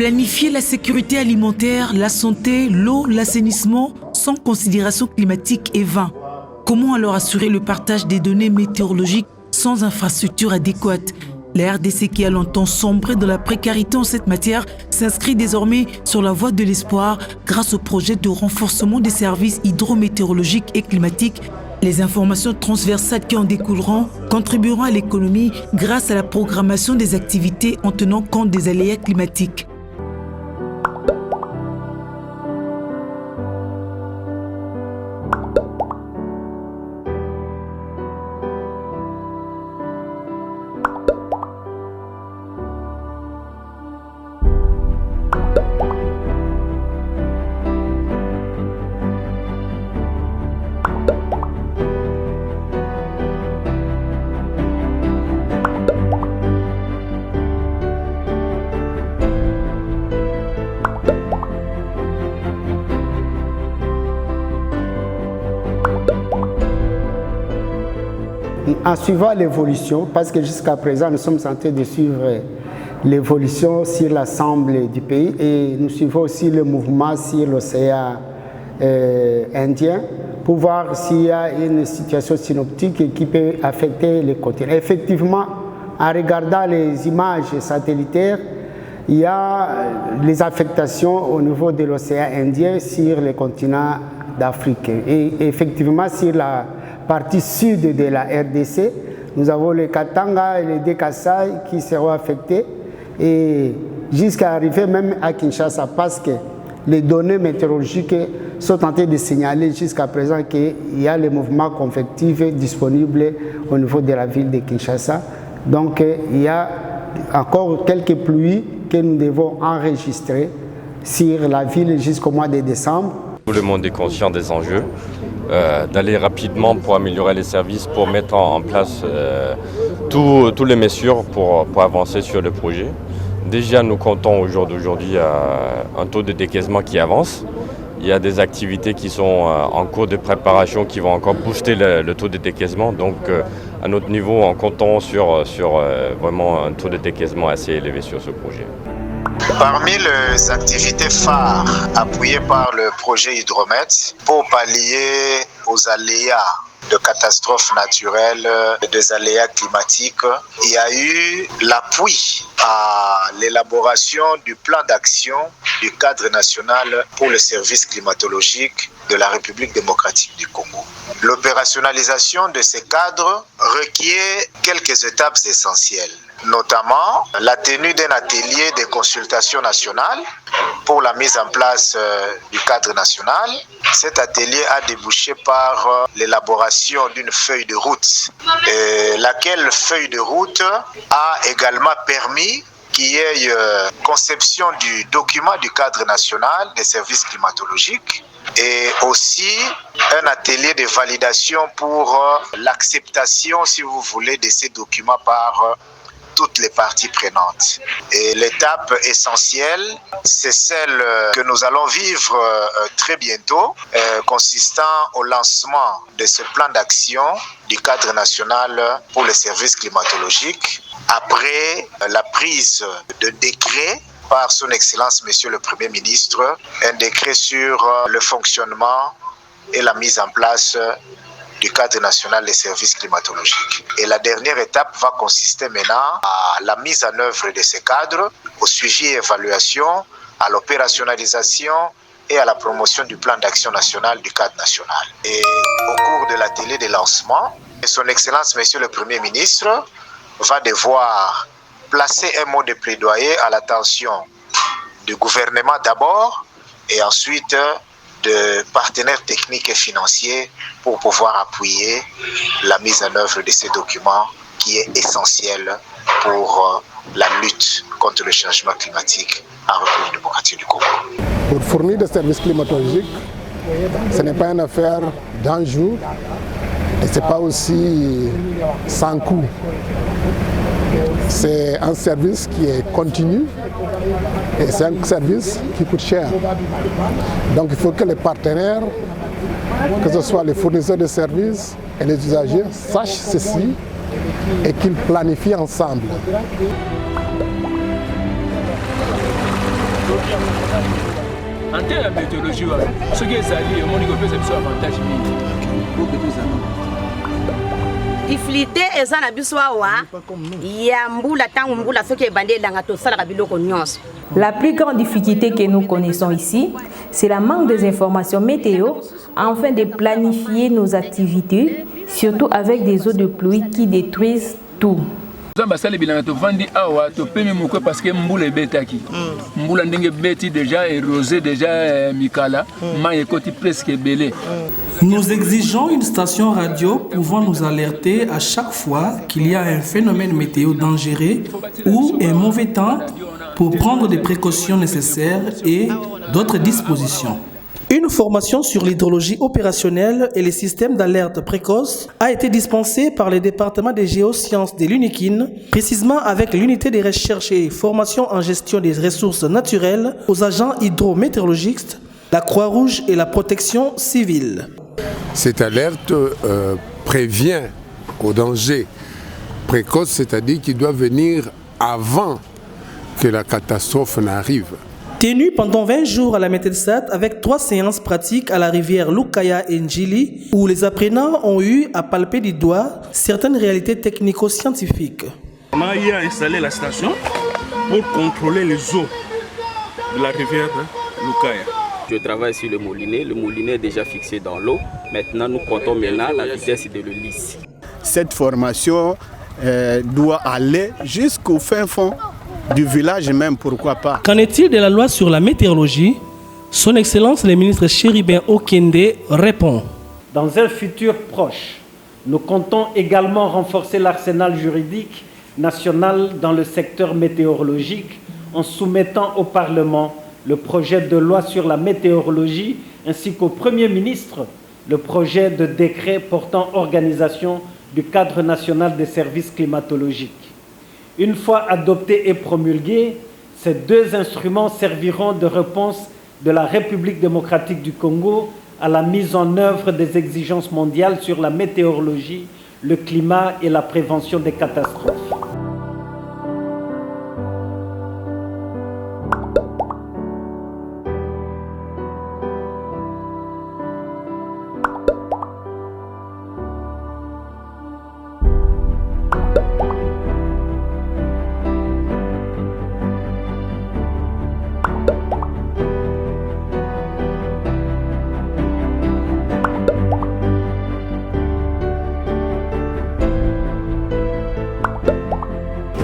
Planifier la sécurité alimentaire, la santé, l'eau, l'assainissement sans considération climatique est vain. Comment alors assurer le partage des données météorologiques sans infrastructure adéquate? La RDC, qui a longtemps sombré dans la précarité en cette matière, s'inscrit désormais sur la voie de l'espoir grâce au projet de renforcement des services hydrométéorologiques et climatiques. Les informations transversales qui en découleront contribueront à l'économie grâce à la programmation des activités en tenant compte des aléas climatiques. En suivant l'évolution, parce que jusqu'à présent nous sommes en train de suivre l'évolution sur l'ensemble du pays et nous suivons aussi le mouvement sur l'océan Indien pour voir s'il y a une situation synoptique qui peut affecter les côtés. Effectivement, en regardant les images satellitaires, il y a les affectations au niveau de l'océan Indien sur le continent d'Afrique. Et effectivement, sur la partie sud de la RDC, nous avons les Katanga et les Dekasai qui seront affectés et jusqu'à arriver même à Kinshasa parce que les données météorologiques sont en train de signaler jusqu'à présent qu'il y a les mouvements convectifs disponibles au niveau de la ville de Kinshasa. Donc il y a encore quelques pluies que nous devons enregistrer sur la ville jusqu'au mois de décembre. Tout le monde est conscient des enjeux, d'aller rapidement pour améliorer les services, pour mettre en place toutes les mesures pour avancer sur le projet. Déjà, nous comptons au jour d'aujourd'hui un taux de décaissement qui avance. Il y a des activités qui sont en cours de préparation qui vont encore booster le taux de décaissement. Donc, à notre niveau, en comptant sur vraiment un taux de décaissement assez élevé sur ce projet. Parmi les activités phares appuyées par le projet Hydromet pour pallier aux aléas de catastrophes naturelles, des aléas climatiques, il y a eu l'appui à l'élaboration du plan d'action du cadre national pour le service climatologique de la République démocratique du Congo. L'opérationnalisation de ces cadres requiert quelques étapes essentielles, notamment la tenue d'un atelier de consultation nationale pour la mise en place du cadre national. Cet atelier a débouché par l'élaboration d'une feuille de route, laquelle feuille de route a également permis qu'il y ait conception du document du cadre national des services climatologiques et aussi un atelier de validation pour l'acceptation, si vous voulez, de ces documents par toutes les parties prenantes. Et l'étape essentielle, c'est celle que nous allons vivre très bientôt, consistant au lancement de ce plan d'action du cadre national pour les services climatologiques, après la prise de décret par son Excellence Monsieur le Premier ministre, un décret sur le fonctionnement et la mise en place du cadre national des services climatologiques. Et la dernière étape va consister maintenant à la mise en œuvre de ces cadres, au suivi et évaluation, à l'opérationnalisation et à la promotion du plan d'action national du cadre national. Et au cours de l'atelier de lancement, son Excellence Monsieur le Premier ministre va devoir placer un mot de plaidoyer à l'attention du gouvernement d'abord et ensuite de partenaires techniques et financiers pour pouvoir appuyer la mise en œuvre de ces documents qui est essentielle pour la lutte contre le changement climatique en République démocratique du Congo. Pour fournir des services climatologiques, ce n'est pas une affaire d'un jour et ce n'est pas aussi sans coût. C'est un service qui est continu et c'est un service qui coûte cher. Donc il faut que les partenaires, que ce soit les fournisseurs de services et les usagers, sachent ceci et qu'ils planifient ensemble. En termes de météorologie, ce qui est sali, on dit que c'est un avantage. Difficulté eza na biso awa ya mbula tangu mbula soki ebande elanga tosalaka biloko nyonso. La plus grande difficulté que nous connaissons ici, c'est la manque des informations météo afin de planifier nos activités, surtout avec des eaux de pluie qui détruisent tout. Parce que mbula ebetaki mbula ndenge beti déjà érosé déjà mikala ma ekoti presque belé. Nous exigeons une station radio pouvant nous alerter à chaque fois qu'il y a un phénomène météo dangereux ou un mauvais temps pour prendre des précautions nécessaires et d'autres dispositions. Une formation sur l'hydrologie opérationnelle et les systèmes d'alerte précoce a été dispensée par le département des géosciences de l'UNIKIN, précisément avec l'unité de recherche et formation en gestion des ressources naturelles aux agents hydrométéorologistes, la Croix-Rouge et la protection civile. Cette alerte prévient au danger précoce, c'est-à-dire qu'il doit venir avant que la catastrophe n'arrive. Tenu pendant 20 jours à la Mételsat avec 3 séances pratiques à la rivière Lukaya et Njili, où les apprenants ont eu à palper du doigt certaines réalités technico-scientifiques. On a eu à installer la station pour contrôler les eaux de la rivière Lukaya. Je travaille sur le moulinet est déjà fixé dans l'eau. Maintenant, nous comptons la vitesse de le lisse. Cette formation doit aller jusqu'au fin fond du village même, pourquoi pas. Qu'en est-il de la loi sur la météorologie? Son Excellence le ministre Chéribin Okende répond. Dans un futur proche, nous comptons également renforcer l'arsenal juridique national dans le secteur météorologique en soumettant au Parlement le projet de loi sur la météorologie ainsi qu'au Premier ministre le projet de décret portant organisation du cadre national des services climatologiques. Une fois adoptés et promulgués, ces 2 instruments serviront de réponse de la République démocratique du Congo à la mise en œuvre des exigences mondiales sur la météorologie, le climat et la prévention des catastrophes.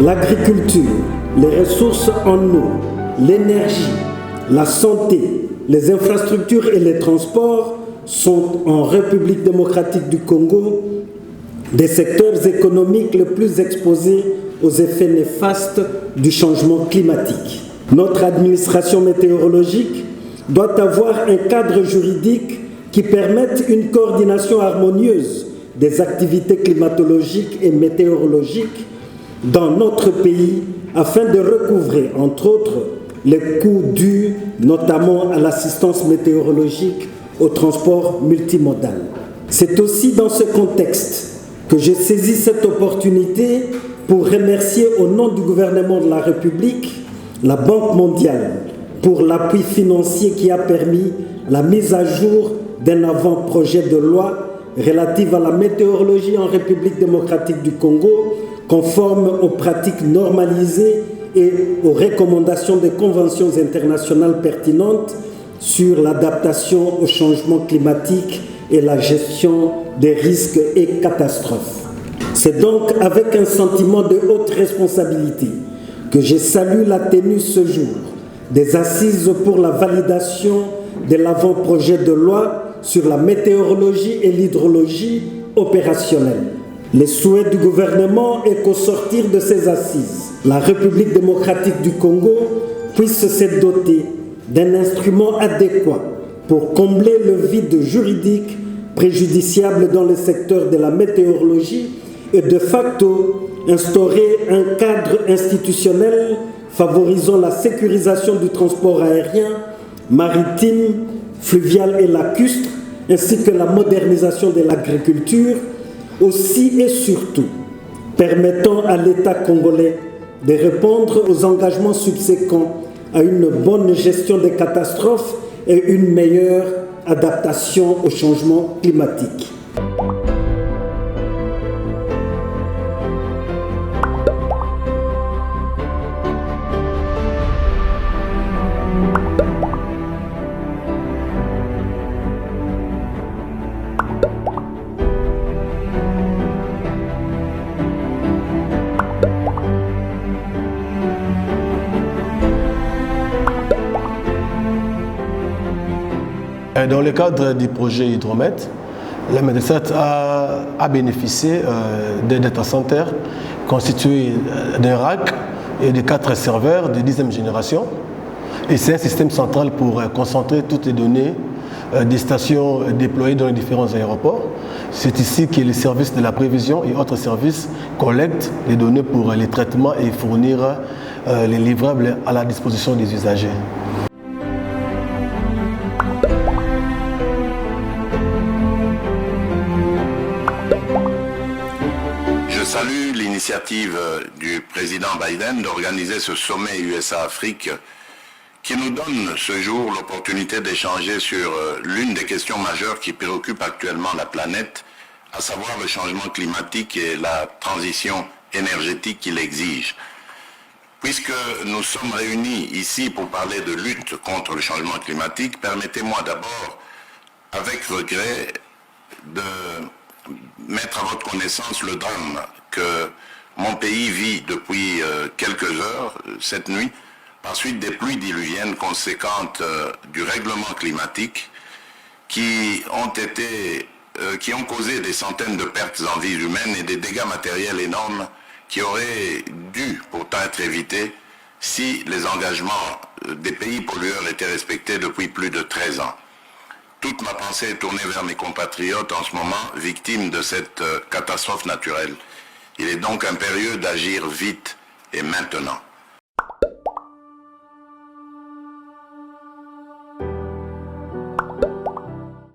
L'agriculture, les ressources en eau, l'énergie, la santé, les infrastructures et les transports sont en République démocratique du Congo des secteurs économiques les plus exposés aux effets néfastes du changement climatique. Notre administration météorologique doit avoir un cadre juridique qui permette une coordination harmonieuse des activités climatologiques et météorologiques dans notre pays afin de recouvrer, entre autres, les coûts dus notamment à l'assistance météorologique au transport multimodal. C'est aussi dans ce contexte que j'ai saisi cette opportunité pour remercier au nom du gouvernement de la République la Banque mondiale pour l'appui financier qui a permis la mise à jour d'un avant-projet de loi relative à la météorologie en République démocratique du Congo, conforme aux pratiques normalisées et aux recommandations des conventions internationales pertinentes sur l'adaptation au changement climatique et la gestion des risques et catastrophes. C'est donc avec un sentiment de haute responsabilité que je salue la tenue ce jour des assises pour la validation de l'avant-projet de loi sur la météorologie et l'hydrologie opérationnelle. Le souhait du gouvernement est qu'au sortir de ces assises, la République démocratique du Congo puisse se doter d'un instrument adéquat pour combler le vide juridique préjudiciable dans le secteur de la météorologie et de facto instaurer un cadre institutionnel favorisant la sécurisation du transport aérien, maritime, fluvial et lacustre, ainsi que la modernisation de l'agriculture, aussi et surtout permettant à l'État congolais de répondre aux engagements subséquents à une bonne gestion des catastrophes et une meilleure adaptation au changement climatique. Dans le cadre du projet Hydromet, la MEDESAT a bénéficié d'un data center constitué d'un rack et de 4 serveurs de 10e génération. Et c'est un système central pour concentrer toutes les données des stations déployées dans les différents aéroports. C'est ici que les services de la prévision et autres services collectent les données pour les traitements et fournir les livrables à la disposition des usagers. Je salue l'initiative du président Biden d'organiser ce sommet USA-Afrique qui nous donne ce jour l'opportunité d'échanger sur l'une des questions majeures qui préoccupent actuellement la planète, à savoir le changement climatique et la transition énergétique qu'il exige. Puisque nous sommes réunis ici pour parler de lutte contre le changement climatique, permettez-moi d'abord, avec regret, de mettre à votre connaissance le drame que mon pays vit depuis quelques heures, cette nuit, par suite des pluies diluviennes conséquentes du règlement climatique qui ont causé des centaines de pertes en vies humaines et des dégâts matériels énormes qui auraient dû pourtant être évités si les engagements des pays pollueurs étaient respectés depuis plus de 13 ans. Toute ma pensée est tournée vers mes compatriotes en ce moment victimes de cette catastrophe naturelle. Il est donc impérieux d'agir vite et maintenant.